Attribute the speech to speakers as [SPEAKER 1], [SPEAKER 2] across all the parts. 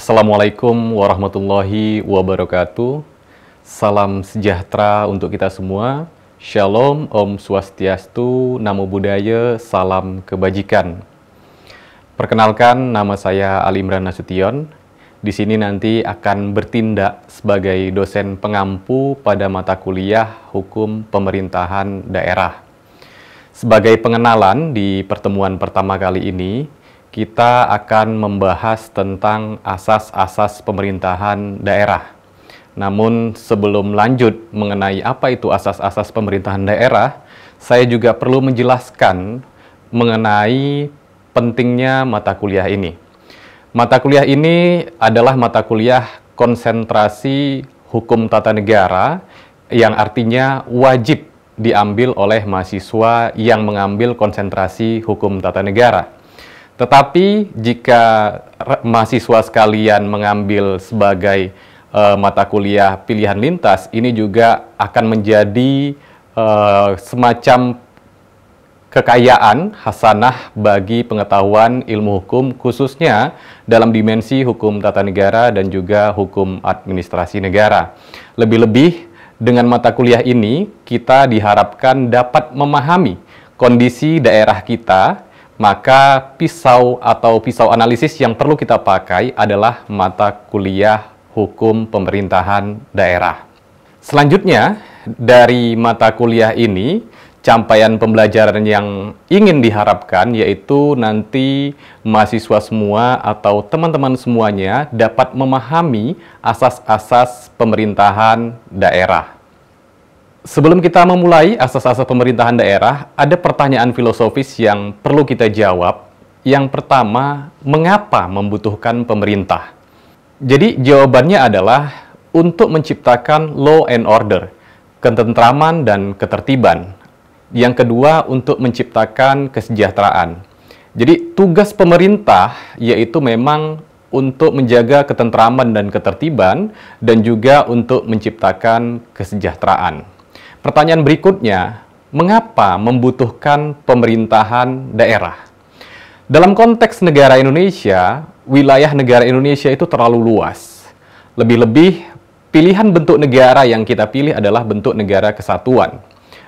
[SPEAKER 1] Assalamualaikum warahmatullahi wabarakatuh. Salam sejahtera untuk kita semua. Shalom, Om Swastiastu, Namo Buddhaya, salam kebajikan. Perkenalkan, nama saya Ali Imran Nasution. Di sini nanti akan bertindak sebagai dosen pengampu pada mata kuliah Hukum Pemerintahan Daerah. Sebagai pengenalan di pertemuan pertama kali ini, kita akan membahas tentang asas-asas pemerintahan daerah. Namun sebelum lanjut mengenai apa itu asas-asas pemerintahan daerah, saya juga perlu menjelaskan mengenai pentingnya mata kuliah ini. Mata kuliah ini adalah mata kuliah konsentrasi hukum tata negara yang artinya wajib diambil oleh mahasiswa yang mengambil konsentrasi hukum tata negara. Tetapi jika mahasiswa sekalian mengambil sebagai mata kuliah pilihan lintas, ini juga akan menjadi semacam kekayaan hasanah bagi pengetahuan ilmu hukum, khususnya dalam dimensi hukum tata negara dan juga hukum administrasi negara. Lebih-lebih, dengan mata kuliah ini, kita diharapkan dapat memahami kondisi daerah kita, maka pisau atau pisau analisis yang perlu kita pakai adalah mata kuliah hukum pemerintahan daerah. Selanjutnya, dari mata kuliah ini, capaian pembelajaran yang ingin diharapkan yaitu nanti mahasiswa semua atau teman-teman semuanya dapat memahami asas-asas pemerintahan daerah. Sebelum kita memulai asas-asas pemerintahan daerah, ada pertanyaan filosofis yang perlu kita jawab. Yang pertama, mengapa membutuhkan pemerintah? Jadi jawabannya adalah untuk menciptakan law and order, ketentraman dan ketertiban. Yang kedua, untuk menciptakan kesejahteraan. Jadi tugas pemerintah yaitu memang untuk menjaga ketentraman dan ketertiban dan juga untuk menciptakan kesejahteraan. Pertanyaan berikutnya, mengapa membutuhkan pemerintahan daerah? Dalam konteks negara Indonesia, wilayah negara Indonesia itu terlalu luas. Lebih-lebih, pilihan bentuk negara yang kita pilih adalah bentuk negara kesatuan.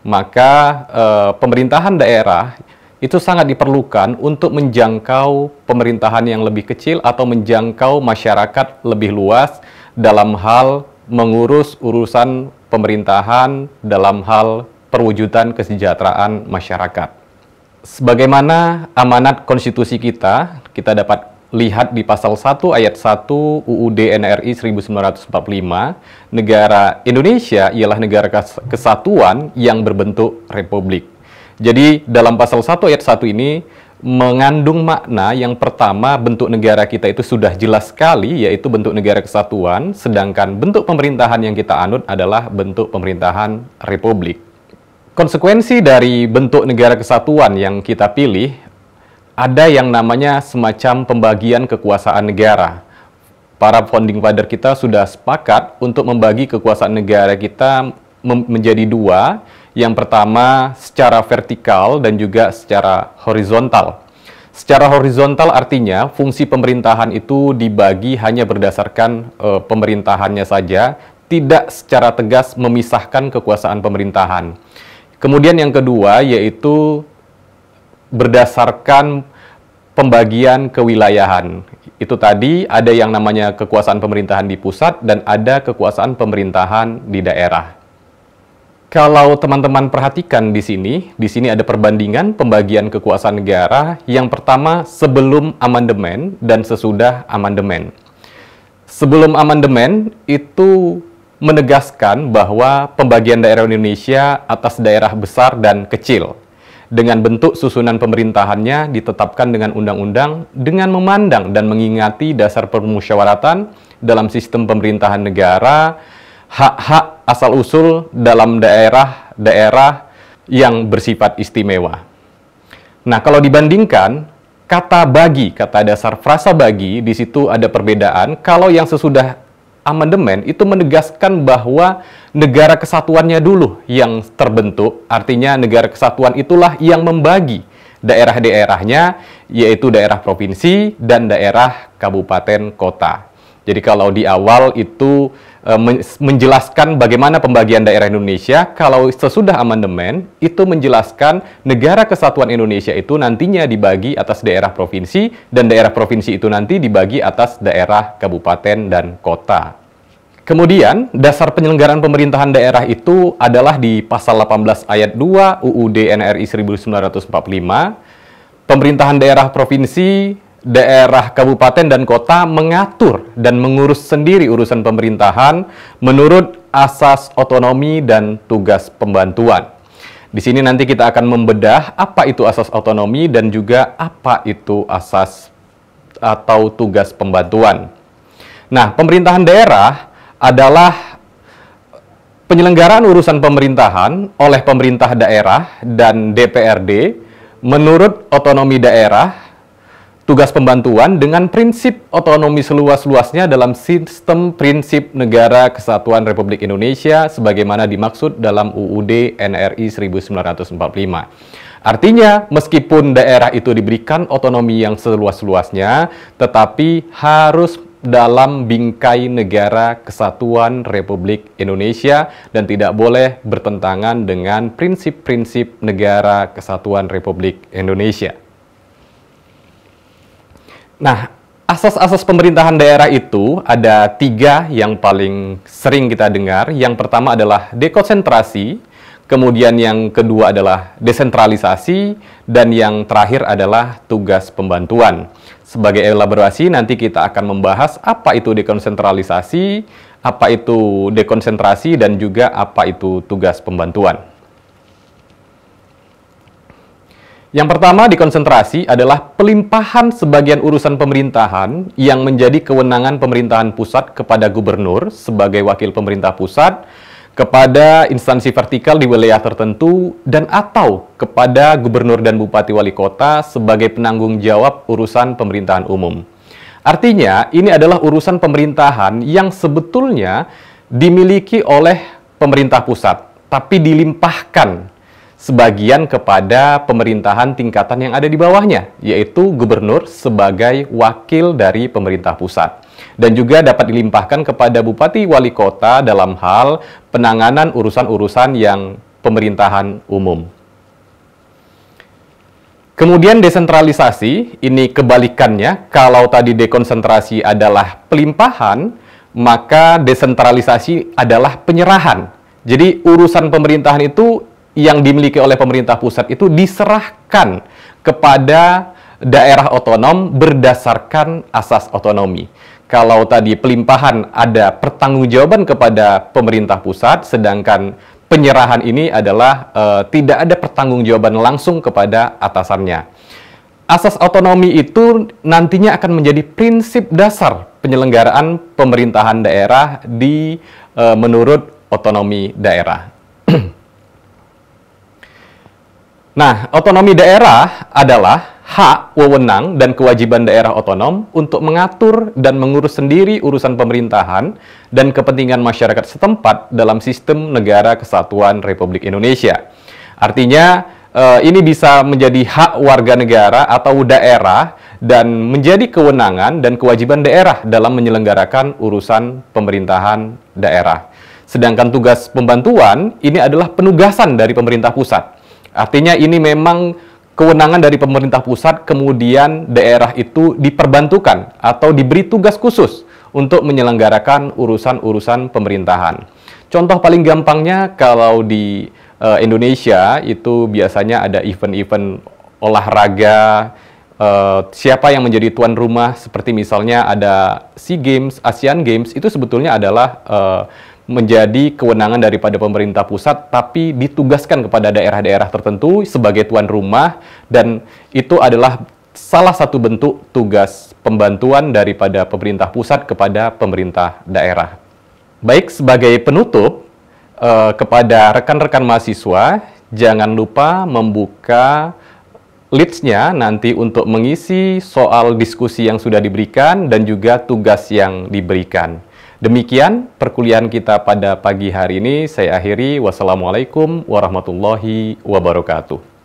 [SPEAKER 1] Maka pemerintahan daerah itu sangat diperlukan untuk menjangkau pemerintahan yang lebih kecil atau menjangkau masyarakat lebih luas dalam hal mengurus urusan pemerintahan dalam hal perwujudan kesejahteraan masyarakat. Sebagaimana amanat konstitusi kita dapat lihat di pasal 1 ayat 1 UUD NRI 1945, negara Indonesia ialah negara kesatuan yang berbentuk republik. Jadi dalam pasal 1 ayat 1 ini mengandung makna yang pertama, bentuk negara kita itu sudah jelas sekali, yaitu bentuk negara kesatuan, sedangkan bentuk pemerintahan yang kita anut adalah bentuk pemerintahan republik. Konsekuensi dari bentuk negara kesatuan yang kita pilih, ada yang namanya semacam pembagian kekuasaan negara. Para founding father kita sudah sepakat untuk membagi kekuasaan negara kita menjadi dua. Yang pertama secara vertikal dan juga secara horizontal. Secara horizontal artinya fungsi pemerintahan itu dibagi hanya berdasarkan pemerintahannya saja, tidak secara tegas memisahkan kekuasaan pemerintahan. Kemudian yang kedua yaitu berdasarkan pembagian kewilayahan. Itu tadi ada yang namanya kekuasaan pemerintahan di pusat dan ada kekuasaan pemerintahan di daerah. Kalau teman-teman perhatikan di sini ada perbandingan pembagian kekuasaan negara. Yang pertama sebelum amandemen dan sesudah amandemen. Sebelum amandemen itu menegaskan bahwa pembagian daerah Indonesia atas daerah besar dan kecil. Dengan bentuk susunan pemerintahannya ditetapkan dengan undang-undang dengan memandang dan mengingati dasar permusyawaratan dalam sistem pemerintahan negara, hak-hak asal-usul dalam daerah-daerah yang bersifat istimewa. Nah, kalau dibandingkan, kata bagi, kata dasar frasa bagi, di situ ada perbedaan. Kalau yang sesudah amandemen itu menegaskan bahwa negara kesatuannya dulu yang terbentuk, artinya negara kesatuan itulah yang membagi daerah-daerahnya, yaitu daerah provinsi dan daerah kabupaten kota. Jadi kalau di awal itu menjelaskan bagaimana pembagian daerah Indonesia, kalau sesudah amandemen itu menjelaskan negara kesatuan Indonesia itu nantinya dibagi atas daerah provinsi, dan daerah provinsi itu nanti dibagi atas daerah kabupaten dan kota. Kemudian, dasar penyelenggaraan pemerintahan daerah itu adalah di pasal 18 ayat 2 UUD NRI 1945. Pemerintahan daerah provinsi, daerah kabupaten dan kota mengatur dan mengurus sendiri urusan pemerintahan menurut asas otonomi dan tugas pembantuan. Di sini nanti kita akan membedah apa itu asas otonomi dan juga apa itu asas atau tugas pembantuan. Nah, pemerintahan daerah adalah penyelenggaraan urusan pemerintahan oleh pemerintah daerah dan DPRD menurut otonomi daerah, tugas pembantuan dengan prinsip otonomi seluas-luasnya dalam sistem prinsip Negara Kesatuan Republik Indonesia sebagaimana dimaksud dalam UUD NRI 1945. Artinya, meskipun daerah itu diberikan otonomi yang seluas-luasnya, tetapi harus dalam bingkai Negara Kesatuan Republik Indonesia dan tidak boleh bertentangan dengan prinsip-prinsip Negara Kesatuan Republik Indonesia. Nah, asas-asas pemerintahan daerah itu ada 3 yang paling sering kita dengar. Yang pertama adalah dekonsentrasi, kemudian yang kedua adalah desentralisasi, dan yang terakhir adalah tugas pembantuan. Sebagai elaborasi, nanti kita akan membahas apa itu dekonsentralisasi, apa itu dekonsentrasi, dan juga apa itu tugas pembantuan. Yang pertama, dekonsentrasi adalah pelimpahan sebagian urusan pemerintahan yang menjadi kewenangan pemerintahan pusat kepada gubernur sebagai wakil pemerintah pusat, kepada instansi vertikal di wilayah tertentu, dan atau kepada gubernur dan bupati wali kota sebagai penanggung jawab urusan pemerintahan umum. Artinya, ini adalah urusan pemerintahan yang sebetulnya dimiliki oleh pemerintah pusat, tapi dilimpahkan sebagian kepada pemerintahan tingkatan yang ada di bawahnya, yaitu gubernur sebagai wakil dari pemerintah pusat. Dan juga dapat dilimpahkan kepada bupati wali kota dalam hal penanganan urusan-urusan yang pemerintahan umum. Kemudian desentralisasi, ini kebalikannya. Kalau tadi dekonsentrasi adalah pelimpahan, maka desentralisasi adalah penyerahan. Jadi urusan pemerintahan itu yang dimiliki oleh pemerintah pusat itu diserahkan kepada daerah otonom berdasarkan asas otonomi. Kalau tadi pelimpahan ada pertanggungjawaban kepada pemerintah pusat, sedangkan penyerahan ini adalah tidak ada pertanggungjawaban langsung kepada atasannya. Asas otonomi itu nantinya akan menjadi prinsip dasar penyelenggaraan pemerintahan daerah menurut otonomi daerah. Nah, otonomi daerah adalah hak, wewenang, dan kewajiban daerah otonom untuk mengatur dan mengurus sendiri urusan pemerintahan dan kepentingan masyarakat setempat dalam sistem Negara Kesatuan Republik Indonesia. Artinya, ini bisa menjadi hak warga negara atau daerah dan menjadi kewenangan dan kewajiban daerah dalam menyelenggarakan urusan pemerintahan daerah. Sedangkan tugas pembantuan ini adalah penugasan dari pemerintah pusat. Artinya ini memang kewenangan dari pemerintah pusat, kemudian daerah itu diperbantukan atau diberi tugas khusus untuk menyelenggarakan urusan-urusan pemerintahan. Contoh paling gampangnya kalau di Indonesia itu biasanya ada event-event olahraga, siapa yang menjadi tuan rumah, seperti misalnya ada SEA Games, Asian Games, itu sebetulnya adalah menjadi kewenangan daripada pemerintah pusat, tapi ditugaskan kepada daerah-daerah tertentu sebagai tuan rumah, dan itu adalah salah satu bentuk tugas pembantuan daripada pemerintah pusat kepada pemerintah daerah. Baik, sebagai penutup, kepada rekan-rekan mahasiswa, jangan lupa membuka leads-nya nanti untuk mengisi soal diskusi yang sudah diberikan dan juga tugas yang diberikan. Demikian perkuliahan kita pada pagi hari ini. Saya akhiri. Wassalamualaikum warahmatullahi wabarakatuh.